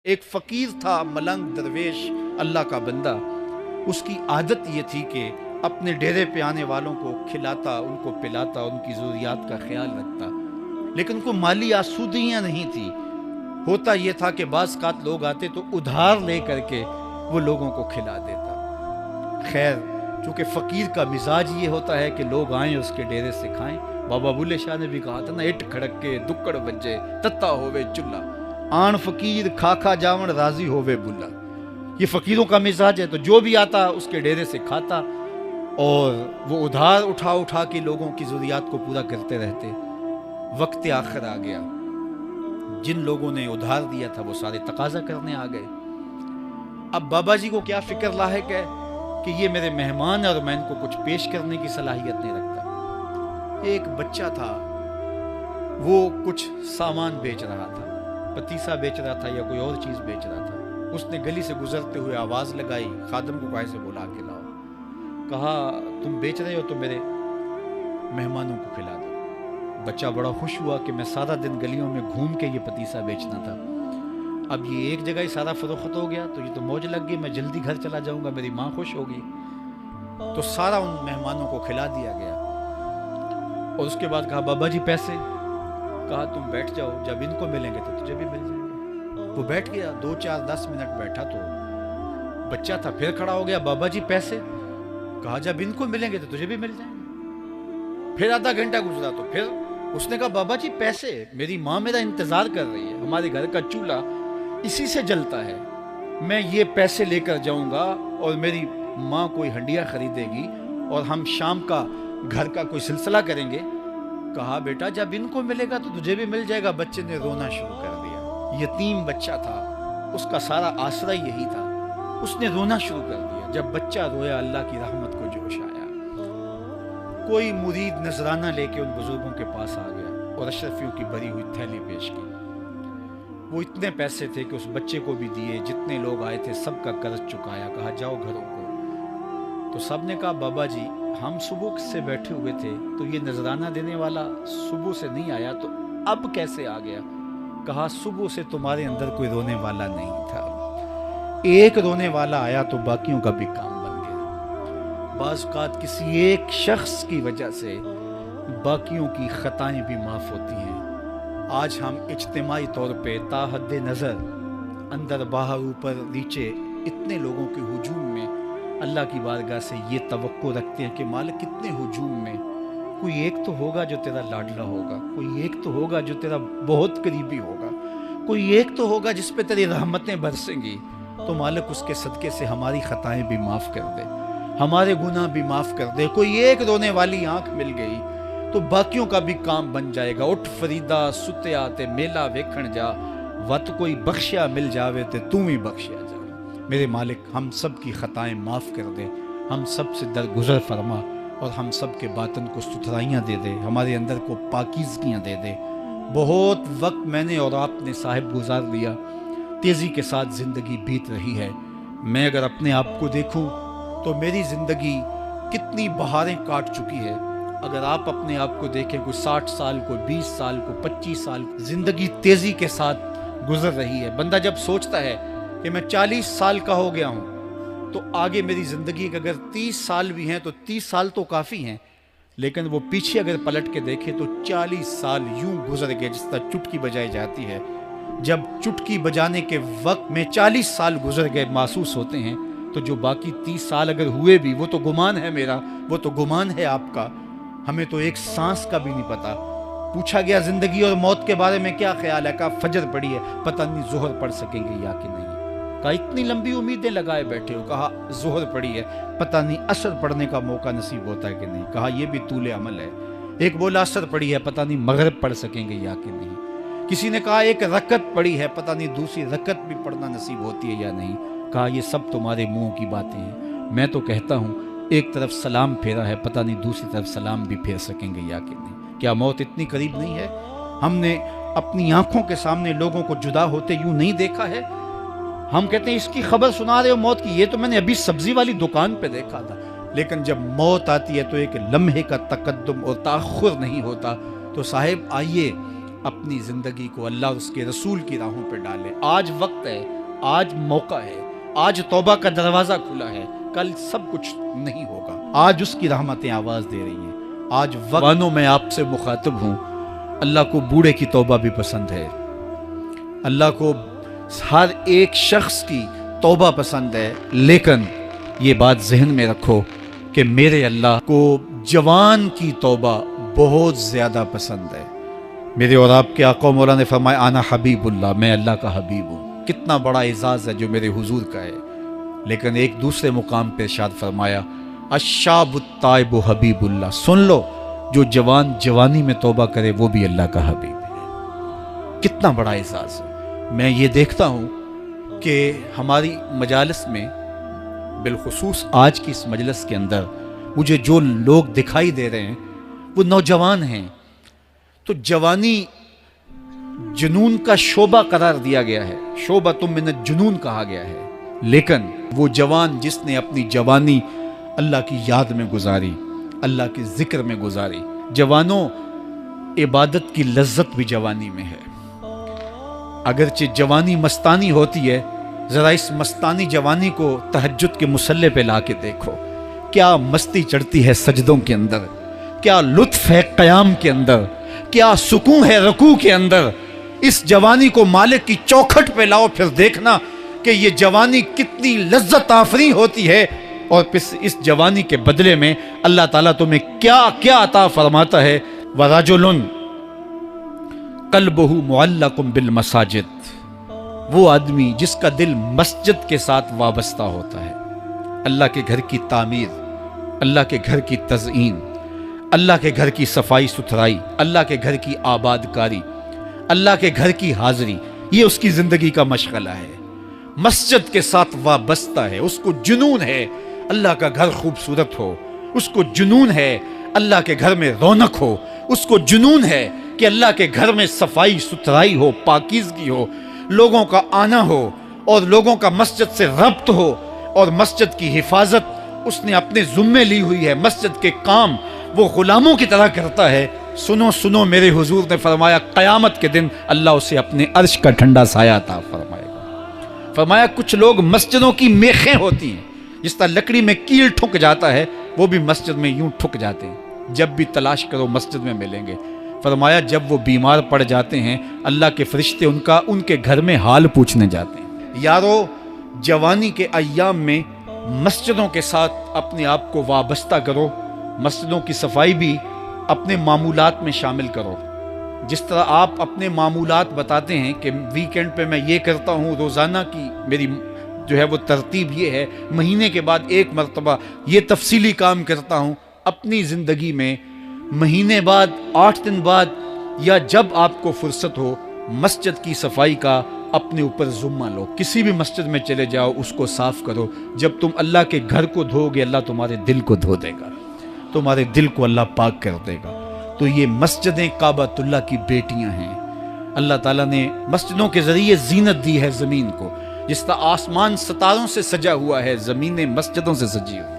ایک فقیر تھا، ملنگ درویش، اللہ کا بندہ. اس کی عادت یہ تھی کہ اپنے ڈیرے پہ آنے والوں کو کھلاتا، ان کو پلاتا، ان کی ضروریات کا خیال رکھتا، لیکن کو مالی آسودگیاں نہیں تھی. ہوتا یہ تھا کہ بعض اوقات لوگ آتے تو ادھار لے کر کے وہ لوگوں کو کھلا دیتا. خیر، چونکہ فقیر کا مزاج یہ ہوتا ہے کہ لوگ آئیں اس کے ڈیرے سے کھائیں. بابا بلے شاہ نے بھی کہا تھا نا، اٹ کھڑک کے دکڑ بجے تتا ہووے چلا، آن فقیر کھا کھا جاون راضی ہووے بلا. یہ فقیروں کا مزاج ہے. تو جو بھی آتا اس کے ڈیرے سے کھاتا، اور وہ ادھار اٹھا اٹھا کے لوگوں کی ضروریات کو پورا کرتے رہتے. وقت آخر آ گیا، جن لوگوں نے ادھار دیا تھا وہ سارے تقاضا کرنے آ گئے. اب بابا جی کو کیا فکر لاحق ہے کہ یہ میرے مہمان ہیں اور میں ان کو کچھ پیش کرنے کی صلاحیت نہیں رکھتا. ایک بچہ تھا، وہ کچھ سامان بیچ رہا تھا، پتیسا بیچ رہا تھا یا کوئی اور چیز بیچ رہا تھا. اس نے گلی سے گزرتے ہوئے آواز لگائی، خادم کو کہا سے بلا کے لاؤ. کہا تم بیچ رہے ہو تو میرے مہمانوں کو کھلا دو. بچہ بڑا خوش ہوا کہ میں سارا دن گلیوں میں گھوم کے یہ پتیسا بیچنا تھا، اب یہ ایک جگہ ہی سارا فروخت ہو گیا تو یہ تو موج لگ گئی، میں جلدی گھر چلا جاؤں گا، میری ماں خوش ہوگی. تو سارا ان مہمانوں کو کھلا دیا گیا. اور اس کے بعد کہا بابا جی پیسے؟ کہا تم بیٹھ جاؤ، جب ان کو ملیں گے تو تجھے بھی مل جائیں گے. وہ بیٹھ گیا، 2 4 10 منٹ بیٹھا تو بچہ تھا، پھر کھڑا ہو گیا، بابا جی پیسے؟ کہا جب ان کو ملیں گے تو تجھے بھی مل جائیں گے. پھر آدھا گھنٹہ گزرا تو پھر اس نے کہا بابا جی پیسے؟ میری ماں میرا انتظار کر رہی ہے، ہمارے گھر کا چولہا اسی سے جلتا ہے، میں یہ پیسے لے کر جاؤں گا اور میری ماں کوئی ہنڈیا خریدے گی اور ہم شام کا گھر کا کوئی سلسلہ کریں گے. کہا بیٹا جب ان کو ملے گا تو تجھے بھی مل جائے گا. بچے نے رونا شروع کر دیا. یتیم بچہ تھا، اس کا سارا آسرا یہی تھا. اس نے رونا شروع کر دیا. جب بچہ رویا اللہ کی رحمت کو جوش آیا. کوئی مرید نذرانہ لے کے ان بزرگوں کے پاس آ گیا اور اشرفیوں کی بھری ہوئی تھیلی پیش کی. وہ اتنے پیسے تھے کہ اس بچے کو بھی دیے، جتنے لوگ آئے تھے سب کا قرض چکایا. کہا جاؤ گھروں کو. تو سب نے کہا بابا جی ہم صبح سے بیٹھے ہوئے تھے تو یہ نذرانہ دینے والا صبح سے نہیں آیا، تو اب کیسے آ گیا؟ کہا صبح سے تمہارے اندر کوئی رونے والا نہیں تھا، ایک رونے والا آیا تو باقیوں کا بھی کام بن گیا. بعض اوقات کسی ایک شخص کی وجہ سے باقیوں کی خطائیں بھی معاف ہوتی ہیں. آج ہم اجتماعی طور پہ تا حد نظر اندر باہر اوپر نیچے اتنے لوگوں کے ہجوم میں اللہ کی بارگاہ سے یہ توقع رکھتے ہیں کہ مالک کتنے ہجوم میں کوئی ایک تو ہوگا جو تیرا لاڈلا ہوگا، کوئی ایک تو ہوگا جو تیرا بہت قریبی ہوگا، کوئی ایک تو ہوگا جس پہ تیری رحمتیں برسیں گی. تو مالک اس کے صدقے سے ہماری خطائیں بھی معاف کر دے، ہمارے گناہ بھی معاف کر دے. کوئی ایک رونے والی آنکھ مل گئی تو باقیوں کا بھی کام بن جائے گا. اٹھ فریدا ستیا تے میلا ویکھن جا، وت کوئی بخشیا مل جاوے تے توں ہی بخشیا جا. میرے مالک ہم سب کی خطائیں معاف کر دے، ہم سب سے درگزر فرما اور ہم سب کے باطن کو ستھرائیاں دے دے، ہمارے اندر کو پاکیزگیاں دے دے. بہت وقت میں نے اور آپ نے صاحب گزار لیا، تیزی کے ساتھ زندگی بیت رہی ہے. میں اگر اپنے آپ کو دیکھوں تو میری زندگی کتنی بہاریں کاٹ چکی ہے. اگر آپ اپنے آپ کو دیکھیں، کوئی 60 سال، کوئی 20 سال، کوئی 25 سال، زندگی تیزی کے ساتھ گزر رہی ہے. بندہ جب سوچتا ہے کہ میں 40 سال کا ہو گیا ہوں تو آگے میری زندگی کے اگر 30 سال بھی ہیں تو 30 سال تو کافی ہیں، لیکن وہ پیچھے اگر پلٹ کے دیکھے تو 40 سال یوں گزر گئے جس طرح چٹکی بجائی جاتی ہے. جب چٹکی بجانے کے وقت میں 40 سال گزر گئے محسوس ہوتے ہیں، تو جو باقی 30 سال اگر ہوئے بھی وہ تو گمان ہے میرا، وہ تو گمان ہے آپ کا. ہمیں تو ایک سانس کا بھی نہیں پتا. پوچھا گیا زندگی اور موت کے بارے میں کیا خیال ہے؟ کہا فجر پڑی ہے، پتہ نہیں ظہر پڑھ سکیں گے یا کہ نہیں. کہا اتنی لمبی امیدیں لگائے بیٹھے ہو. کہا ظہر پڑی ہے، پتہ نہیں عصر پڑھنے کا موقع نصیب ہوتا ہے کہ نہیں. کہا یہ بھی طول عمل ہے. ایک بولا عصر پڑی ہے، پتہ نہیں مغرب پڑھ سکیں گے یا کہ نہیں. کسی نے کہا ایک رکعت پڑی ہے، پتہ نہیں دوسری رکعت بھی پڑھنا نصیب ہوتی ہے یا نہیں. کہا یہ سب تمہارے منہوں کی باتیں ہیں. میں تو کہتا ہوں ایک طرف سلام پھیرا ہے، پتہ نہیں دوسری طرف سلام بھی پھیر سکیں گے یا کہ نہیں. کیا موت اتنی قریب نہیں ہے؟ ہم نے اپنی آنکھوں کے سامنے لوگوں کو جدا ہوتے یوں نہیں دیکھا ہے. ہم کہتے ہیں اس کی خبر سنا رہے ہو موت کی، یہ تو میں نے ابھی سبزی والی دکان پہ دیکھا تھا. لیکن جب موت آتی ہے تو ایک لمحے کا تقدم اور تاخر نہیں ہوتا. تو صاحب آئیے اپنی زندگی کو اللہ اور اس کے رسول کی راہوں پہ ڈالیں۔ آج وقت ہے، آج موقع ہے، آج توبہ کا دروازہ کھلا ہے، کل سب کچھ نہیں ہوگا۔ آج اس کی رحمتیں آواز دے رہی ہیں۔ آج وقتوں میں آپ سے مخاطب ہوں، اللہ کو بوڑھے کی توبہ بھی پسند ہے، اللہ کو ہر ایک شخص کی توبہ پسند ہے، لیکن یہ بات ذہن میں رکھو کہ میرے اللہ کو جوان کی توبہ بہت زیادہ پسند ہے۔ میرے اور آپ کے آقا مولا نے فرمایا انا حبیب اللہ، میں اللہ کا حبیب ہوں۔ کتنا بڑا اعزاز ہے جو میرے حضور کا ہے۔ لیکن ایک دوسرے مقام پہ ارشاد فرمایا الشاب التائب حبیب اللہ، سن لو جو جوان جوانی میں توبہ کرے وہ بھی اللہ کا حبیب ہے۔ کتنا بڑا اعزاز ہے۔ میں یہ دیکھتا ہوں کہ ہماری مجالس میں، بالخصوص آج کی اس مجلس کے اندر، مجھے جو لوگ دکھائی دے رہے ہیں وہ نوجوان ہیں۔ تو جوانی جنون کا شعبہ قرار دیا گیا ہے، شعبۃ من الجنون کہا گیا ہے، لیکن وہ جوان جس نے اپنی جوانی اللہ کی یاد میں گزاری، اللہ کے ذکر میں گزاری۔ جوانوں، عبادت کی لذت بھی جوانی میں ہے۔ اگرچہ جوانی مستانی ہوتی ہے، ذرا اس مستانی جوانی کو تہجد کے مصلی پہ لا کے دیکھو، کیا مستی چڑھتی ہے سجدوں کے اندر، کیا لطف ہے قیام کے اندر، کیا سکون ہے رکوع کے اندر۔ اس جوانی کو مالک کی چوکھٹ پہ لاؤ، پھر دیکھنا کہ یہ جوانی کتنی لذت آفریں ہوتی ہے، اور پھر اس جوانی کے بدلے میں اللہ تعالیٰ تمہیں کیا کیا عطا فرماتا ہے۔ وَرَجُلٌ قَلْبُهُ مُعَلَّقٌ بِالْمَسَاجِدِ، وہ آدمی جس کا دل مسجد کے ساتھ وابستہ ہوتا ہے، اللہ کے گھر کی تعمیر، اللہ کے گھر کی تزئین، اللہ کے گھر کی صفائی ستھرائی، اللہ کے گھر کی آباد کاری، اللہ کے گھر کی حاضری، یہ اس کی زندگی کا مشغلہ ہے۔ مسجد کے ساتھ وابستہ ہے، اس کو جنون ہے اللہ کا گھر خوبصورت ہو، اس کو جنون ہے اللہ کے گھر میں رونق ہو، اس کو جنون ہے کہ اللہ کے گھر میں صفائی ستھرائی ہو، پاکیزگی ہو، لوگوں کا آنا ہو، اور لوگوں کا مسجد سے ربط ہو، اور مسجد کی حفاظت اس نے اپنے ذمے لی ہوئی ہے، مسجد کے کام وہ غلاموں کی طرح کرتا ہے۔ سنو سنو، میرے حضور نے فرمایا قیامت کے دن اللہ اسے اپنے عرش کا ٹھنڈا سایہ عطا فرمائے گا۔ فرمایا کچھ لوگ مسجدوں کی میخیں ہوتی ہیں، جس طرح لکڑی میں کیل ٹھک جاتا ہے، وہ بھی مسجد میں یوں ٹھک جاتے ہیں، جب بھی تلاش کرو مسجد میں ملیں گے۔ فرمایا جب وہ بیمار پڑ جاتے ہیں، اللہ کے فرشتے ان کے گھر میں حال پوچھنے جاتے ہیں۔ یارو، جوانی کے ایام میں مسجدوں کے ساتھ اپنے آپ کو وابستہ کرو، مسجدوں کی صفائی بھی اپنے معمولات میں شامل کرو۔ جس طرح آپ اپنے معمولات بتاتے ہیں کہ ویکینڈ پہ میں یہ کرتا ہوں، روزانہ کی میری جو ہے وہ ترتیب یہ ہے، مہینے کے بعد ایک مرتبہ یہ تفصیلی کام کرتا ہوں، اپنی زندگی میں مہینے بعد، 8 دن بعد، یا جب آپ کو فرصت ہو، مسجد کی صفائی کا اپنے اوپر ذمہ لو۔ کسی بھی مسجد میں چلے جاؤ، اس کو صاف کرو۔ جب تم اللہ کے گھر کو دھو گے، اللہ تمہارے دل کو دھو دے گا، تمہارے دل کو اللہ پاک کر دے گا۔ تو یہ مسجدیں کعبۃ اللہ کی بیٹیاں ہیں۔ اللہ تعالیٰ نے مسجدوں کے ذریعے زینت دی ہے زمین کو، جس طرح آسمان ستاروں سے سجا ہوا ہے، زمینیں مسجدوں سے سجی ہوئی۔